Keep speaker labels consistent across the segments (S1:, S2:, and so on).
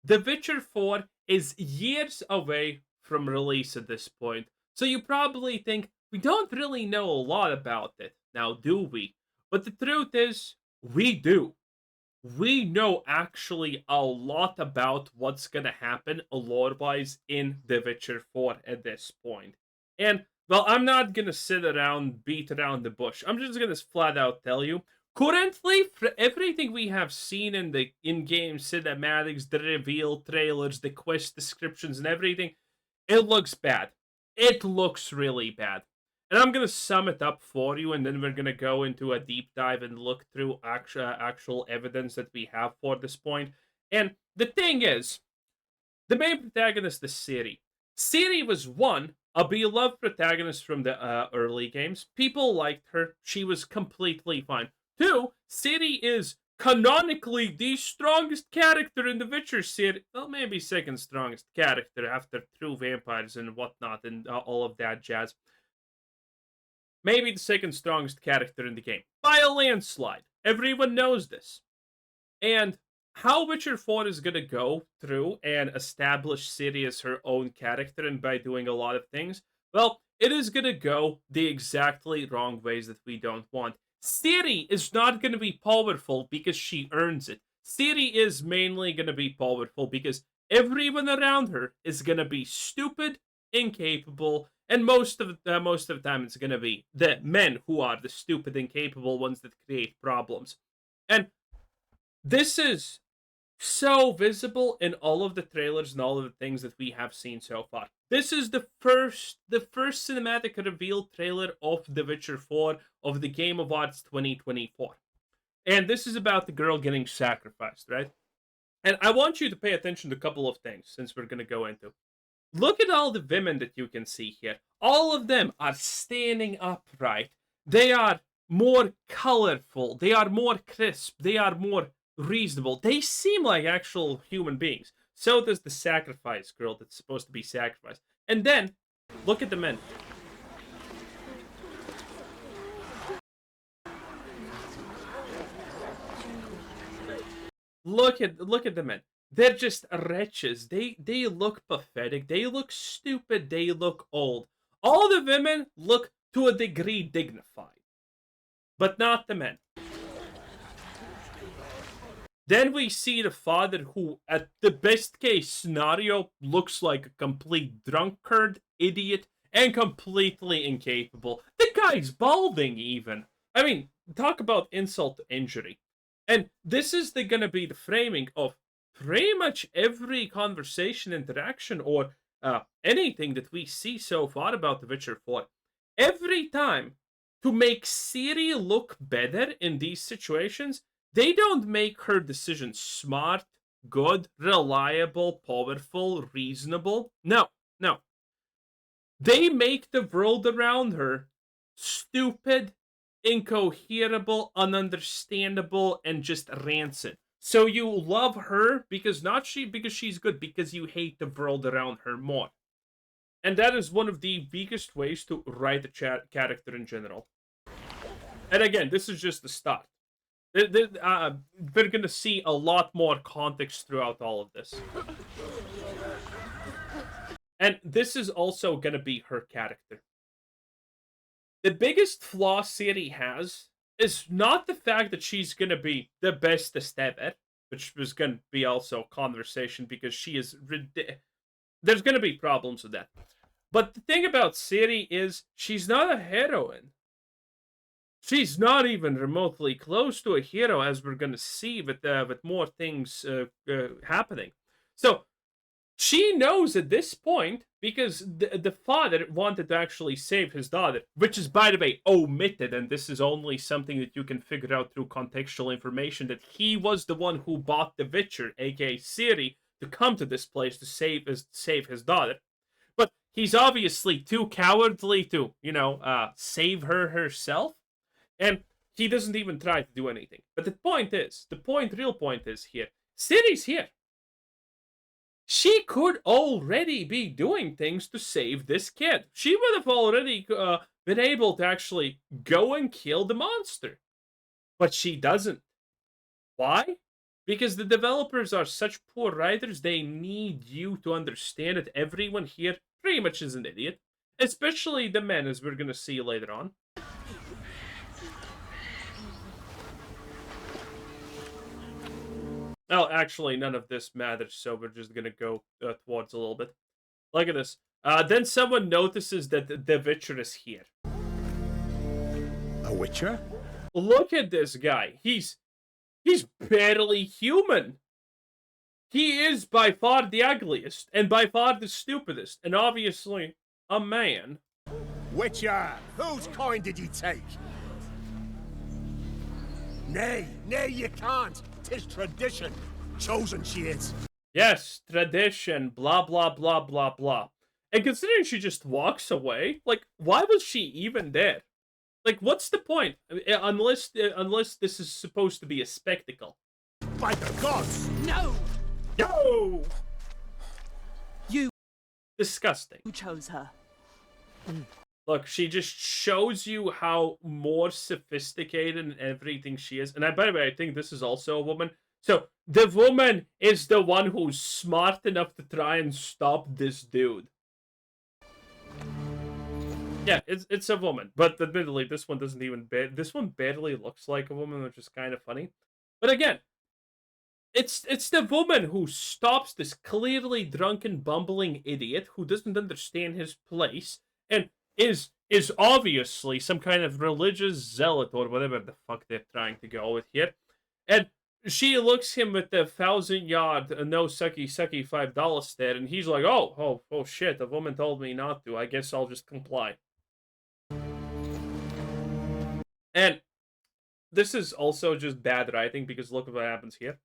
S1: The Witcher 4 is years away from release at this point, so you probably think we don't really know a lot about it. Now, do we? But the truth is, we do. We know actually a lot about what's gonna happen lore-wise in The Witcher 4 at this point. And well, I'm not gonna sit around beat around the bush. I'm just gonna flat out tell you. Currently, for everything we have seen in the in-game cinematics, the reveal trailers, the quest descriptions, and everything, it looks bad. It looks really bad. And I'm gonna sum it up for you, and then we're gonna go into a deep dive and look through actual evidence that we have for this point. And the thing is, the main protagonist is Ciri. Ciri was one, a beloved protagonist from the early games. People liked her. She was completely fine. Two, Ciri is canonically the strongest character in the Witcher series. Well, maybe second strongest character after true vampires and whatnot and all of that jazz. Maybe the second strongest character in the game by a landslide. Everyone knows this. And how Witcher 4 is going to go through and establish Ciri as her own character and by doing a lot of things, well, it is going to go the exactly wrong ways that we don't want. Ciri is not going to be powerful because she earns it. Ciri is mainly going to be powerful because everyone around her is going to be stupid, incapable, and most of the time it's going to be the men who are the stupid, incapable ones that create problems. And this is so visible in all of the trailers and all of the things that we have seen so far. This is the first cinematic reveal trailer of The Witcher 4 of the Game Awards 2024. And this is about the girl getting sacrificed, right? And I want you to pay attention to a couple of things since we're going to go into. Look at all the women that you can see here. All of them are standing upright. They are more colorful. They are more crisp. They are more reasonable. They seem like actual human beings. So does the sacrifice girl that's supposed to be sacrificed. And then, look at the men. Look at the men. They're just wretches. They look pathetic. They look stupid. They look old. All the women look to a degree dignified, but not the men. Then we see the father who, at the best case scenario, looks like a complete drunkard, idiot, and completely incapable. The guy's balding, even. I mean, talk about insult to injury. And this is gonna be the framing of pretty much every conversation, interaction, or anything that we see so far about The Witcher 4. Every time, to make Ciri look better in these situations, they don't make her decisions smart, good, reliable, powerful, reasonable. No, no. They make the world around her stupid, incoherable, ununderstandable, and just rancid. So you love her because she's good, because you hate the world around her more. And that is one of the weakest ways to write a character in general. And again, this is just the start. We're gonna see a lot more context throughout all of this. And this is also gonna be her character. The biggest flaw Ciri has is not the fact that she's gonna be the bestest ever, which was gonna be also a conversation because she is there's gonna be problems with that. But the thing about Ciri is she's not a heroine. She's not even remotely close to a hero, as we're gonna see with more things happening. So she knows at this point because the father wanted to actually save his daughter, which is, by the way, omitted, and this is only something that you can figure out through contextual information, that he was the one who bought the Witcher, aka Ciri, to come to this place to save his daughter. But he's obviously too cowardly to, save her herself, and he doesn't even try to do anything. But real point is here, Ciri's here. She could already be doing things to save this kid. She would have already been able to actually go and kill the monster. But she doesn't. Why? Because the developers are such poor writers, they need you to understand that everyone here pretty much is an idiot. Especially the men, as we're gonna see later on. Oh, actually, none of this matters, so we're just gonna go towards a little bit. Look at this. Then someone notices that the Witcher is here.
S2: A Witcher?
S1: Look at this guy. He's barely human. He is by far the ugliest, and by far the stupidest, and obviously a man.
S2: Witcher, whose coin did ye take? Nay, you can't. 'Tis tradition. Chosen she is.
S1: Yes, tradition, blah, blah, blah, blah, blah. And considering she just walks away, like, why was she even there? Like, what's the point? Unless this is supposed to be a spectacle.
S2: By the gods!
S3: No!
S1: Yo!
S3: You
S1: Disgusting.
S3: chose her.
S1: Look, she just shows you how more sophisticated and everything she is. And by the way, I think this is also a woman. So, the woman is the one who's smart enough to try and stop this dude. Yeah, it's a woman. But admittedly, this one doesn't even... This one barely looks like a woman, which is kind of funny. But again, it's the woman who stops this clearly drunken, bumbling idiot who doesn't understand his place and is obviously some kind of religious zealot or whatever the fuck they're trying to go with here. And she looks him with the 1,000-yard no sucky $5 stare, and he's like, oh shit, the woman told me not to. I guess I'll just comply. And this is also just bad writing, because look at what happens here.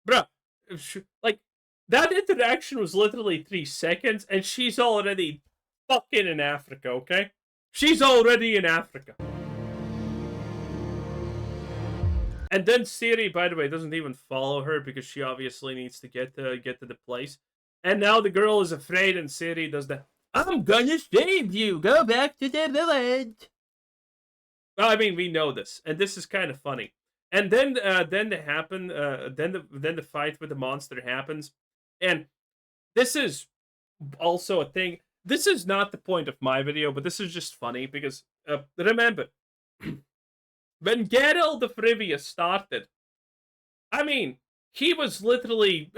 S1: Bruh. Like, that interaction was literally 3 seconds, and she's already fucking in Africa, okay? She's already in Africa. And then Ciri, by the way, doesn't even follow her because she obviously needs to get to the place. And now the girl is afraid, and Ciri does the, I'm gonna save you, go back to the village. Well, I mean, we know this, and this is kind of funny. And then the fight with the monster happens, and this is also a thing. This is not the point of my video, but this is just funny because remember, when Geralt of Rivia started, I mean, he was literally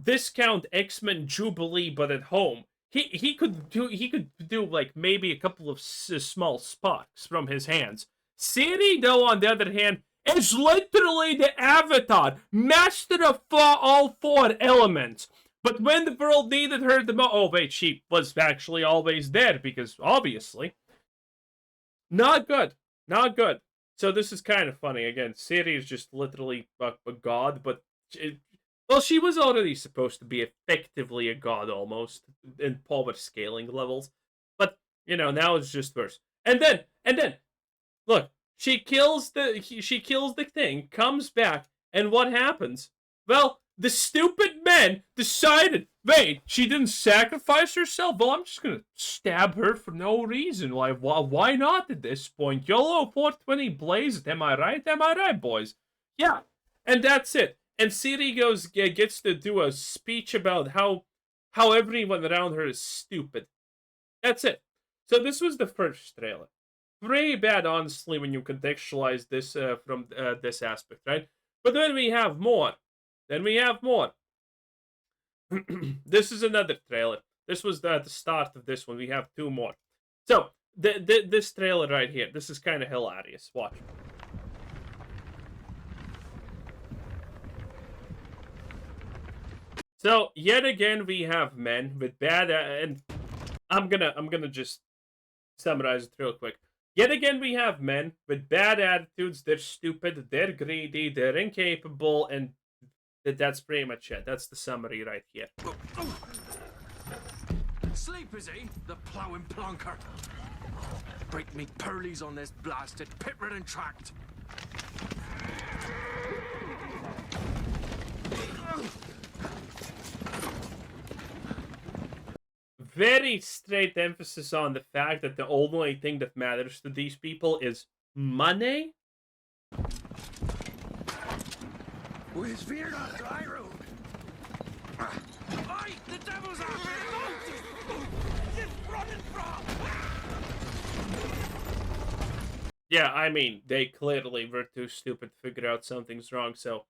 S1: discount X-Men Jubilee, but at home. He could do like maybe a couple of small sparks from his hands. Ciri, though, on the other hand, is literally the Avatar, master of all 4 elements. But when the world needed her the most... Oh, wait, she was actually always there, because, obviously. Not good. Not good. So this is kind of funny. Again, Ciri is just literally a god, but... well, she was already supposed to be effectively a god, almost, in power scaling levels. But, you know, now it's just worse. And then... Look, she kills the thing, comes back, and what happens? Well, the stupid men decided, wait, she didn't sacrifice herself? Well, I'm just gonna stab her for no reason. Like, why not at this point? YOLO 420 blaze it, am I right? Am I right, boys? Yeah, and that's it. And Ciri gets to do a speech about how everyone around her is stupid. That's it. So this was the first trailer. Pretty bad, honestly, when you contextualize this from this aspect, right? But then we have more. This is another trailer. This was the start of this one. We have 2 more. So, this trailer right here, this is kind of hilarious. Watch. So, yet again, we have men with bad... and I'm gonna just summarize it real quick. Yet again, we have men with bad attitudes. They're stupid, they're greedy, they're incapable, and that's pretty much it. That's the summary right here.
S4: Sleep, is he? The ploughing plonker. Break me pearlies on this blasted pit-ridden tract.
S1: Very straight emphasis on the fact that the only thing that matters to these people is money.
S4: We veered off the high road. Aye, the devil's out there! Just running from!
S1: Yeah, I mean, they clearly were too stupid to figure out something's wrong, so...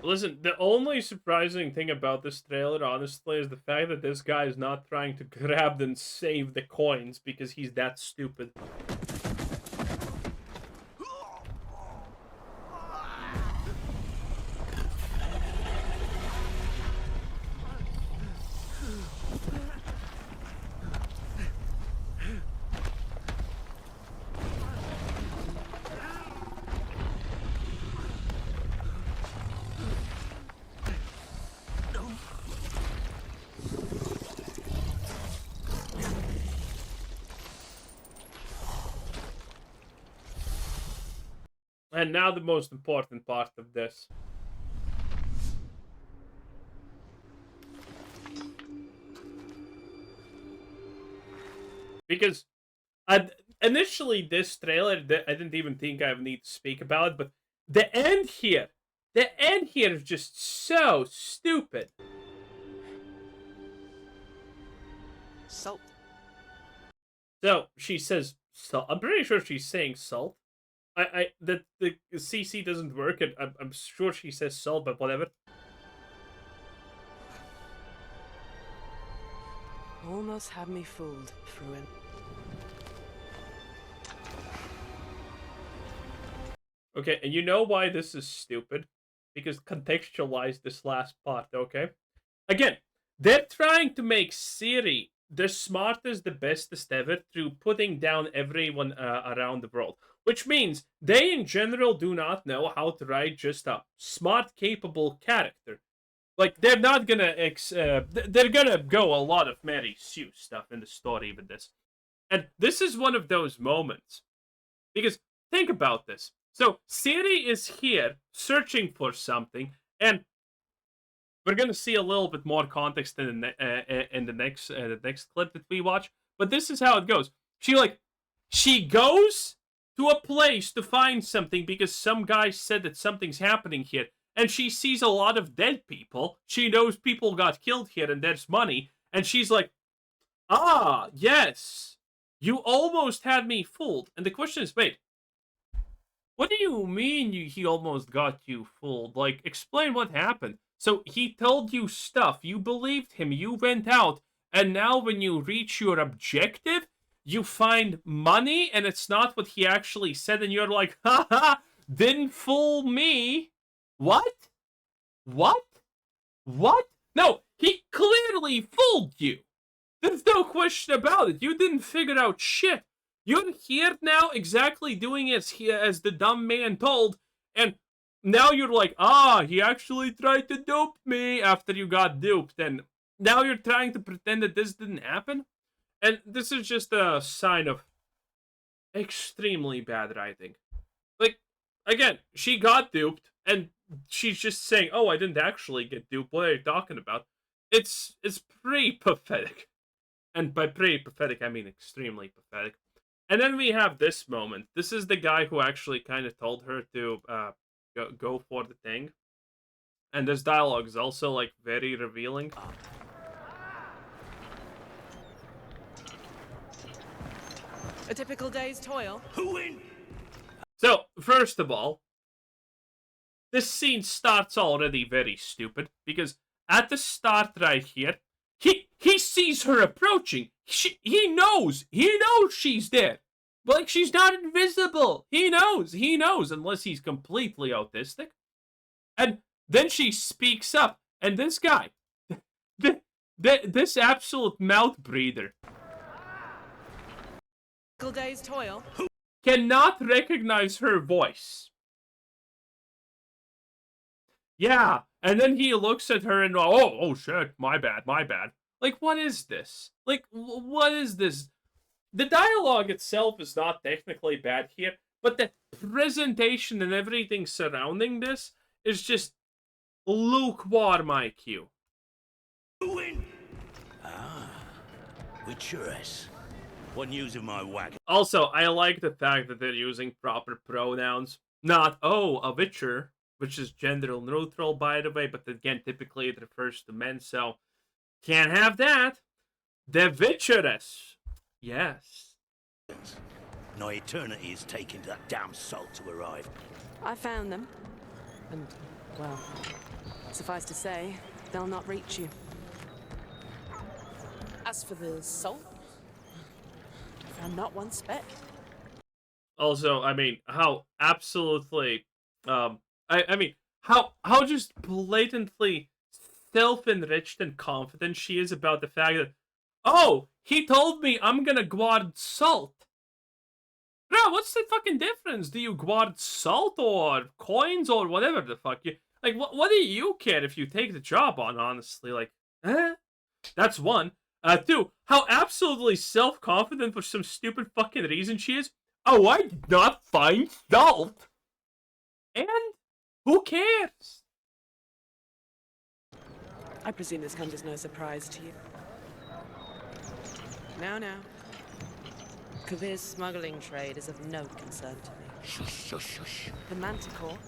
S1: Listen, the only surprising thing about this trailer, honestly, is the fact that this guy is not trying to grab and save the coins because he's that stupid. And now the most important part of this. Because initially this trailer, I didn't even think I would need to speak about it, but the end here is just so stupid.
S3: Salt.
S1: So she says salt. I'm pretty sure she's saying salt. The CC doesn't work, and I'm sure she says salt, but whatever.
S5: Almost had me fooled, Fruin.
S1: Okay, and you know why this is stupid? Because contextualize this last part, okay? Again, they're trying to make Ciri the smartest, the bestest ever through putting down everyone around the world. Which means they, in general, do not know how to write just a smart, capable character. Like, they're not gonna... they're gonna go a lot of Mary Sue stuff in the story with this. And this is one of those moments. Because, think about this. So, Ciri is here, searching for something, and we're gonna see a little bit more context in the next clip that we watch. But this is how it goes. She goes to a place to find something because some guy said that something's happening here. And she sees a lot of dead people. She knows people got killed here and there's money. And she's like, ah, yes. You almost had me fooled. And the question is, wait. What do you mean he almost got you fooled? Like, explain what happened. So he told you stuff. You believed him. You went out. And now when you reach your objective, you find money, and it's not what he actually said, and you're like, haha, didn't fool me. What? What? What? No, he clearly fooled you. There's no question about it. You didn't figure out shit. You're here now exactly doing as the dumb man told, and now you're like, ah, he actually tried to dupe me after you got duped, and now you're trying to pretend that this didn't happen? And this is just a sign of extremely bad writing. Like, again, she got duped, and she's just saying, oh, I didn't actually get duped. What are you talking about? It's pretty pathetic. And by pretty pathetic, I mean extremely pathetic. And then we have this moment. This is the guy who actually kind of told her to go for the thing. And this dialogue is also, like, very revealing.
S5: A typical day's toil.
S2: Who in?
S1: So, first of all, this scene starts already very stupid, because at the start right here, he sees her approaching. He knows she's there. Like, she's not invisible. He knows, unless he's completely autistic. And then she speaks up, and this guy, this absolute mouth breather,
S5: Day's toil.
S1: cannot recognize her voice. Yeah, and then he looks at her and, oh shit, my bad. Like, what is this? Like, what is this? The dialogue itself is not technically bad here, but the presentation and everything surrounding this is just lukewarm IQ.
S6: Win. Ah, with choice. One using my wagon.
S1: Also, I like the fact that they're using proper pronouns. Not, oh, a witcher, which is gender neutral, by the way, but again, typically it refers to men, so can't have that. The witcheress. Yes.
S6: No eternity is taking that damn salt to arrive.
S5: I found them. And, well, suffice to say, they'll not reach you. As for the salt, I found not one speck.
S1: Also, I mean, how absolutely, I mean, how just blatantly self-enriched and confident she is about the fact that, oh, he told me I'm gonna guard salt. Bro, what's the fucking difference? Do you guard salt or coins or whatever the fuck you like? What do you care if you take the job on? Honestly, like, that's one. Two, how absolutely self-confident for some stupid fucking reason she is. Oh, I did not find salt. And who cares?
S5: I presume this comes as no surprise to you. Now. Kavir's smuggling trade is of no concern to me.
S6: Shush, shush, shush.
S5: The Manticore.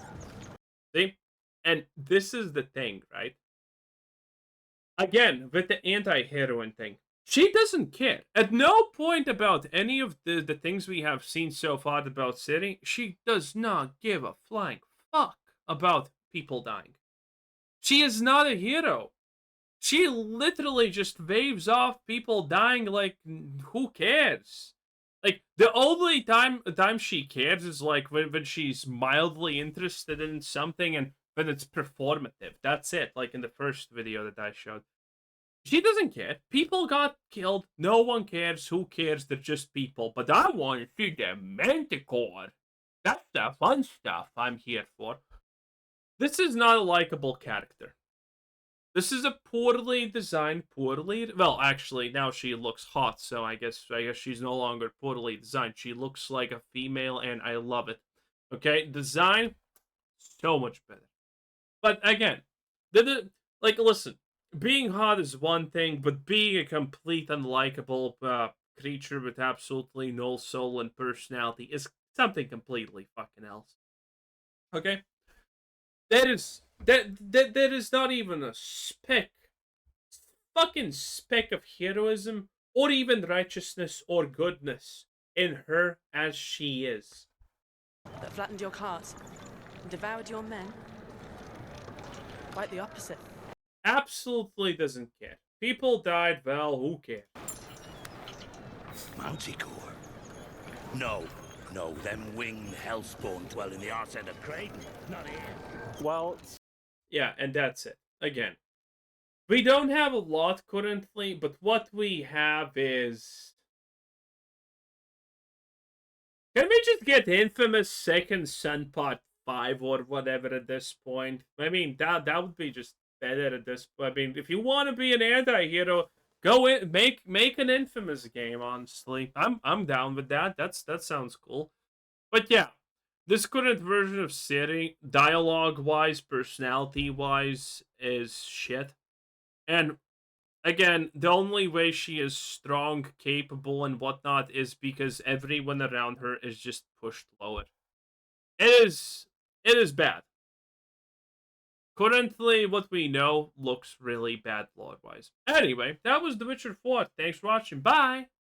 S1: See? And this is the thing, right? Again, with the anti-heroine thing. She doesn't care. At no point about any of the things we have seen so far about Ciri, she does not give a flying fuck about people dying. She is not a hero. She literally just waves off people dying like, who cares? Like, the only time she cares is like when she's mildly interested in something and when it's performative. That's it, like in the first video that I showed. She doesn't care. People got killed. No one cares. Who cares? They're just people. But I want to see the Manticore. That's the fun stuff I'm here for. This is not a likable character. This is a poorly designed, well, actually, now she looks hot, so I guess she's no longer poorly designed. She looks like a female, and I love it. Okay, design, so much better. But again, like, listen, being hot is one thing, but being a complete unlikable creature with absolutely no soul and personality is something completely fucking else. Okay? That is not even a fucking speck of heroism or even righteousness or goodness in her as she is.
S5: That flattened your cart and devoured your men. Quite the opposite.
S1: Absolutely doesn't care. People died, well, who cares?
S6: Manticore. No, them winged hellspawn dwell in the arse end of Creighton. Not here.
S2: Well,
S1: Yeah, and that's it. Again, we don't have a lot currently, but what we have is... Can we just get Infamous Second Son Part 5 or whatever at this point? I mean, that would be just better at this point. I mean, if you want to be an anti-hero, go in, make an Infamous game, honestly. I'm down with that. That sounds cool. But yeah, this current version of Ciri, dialogue-wise, personality-wise, is shit. And again, the only way she is strong, capable, and whatnot is because everyone around her is just pushed lower. It is bad. Currently, what we know looks really bad lore-wise. Anyway, that was The Witcher 4. Thanks for watching. Bye!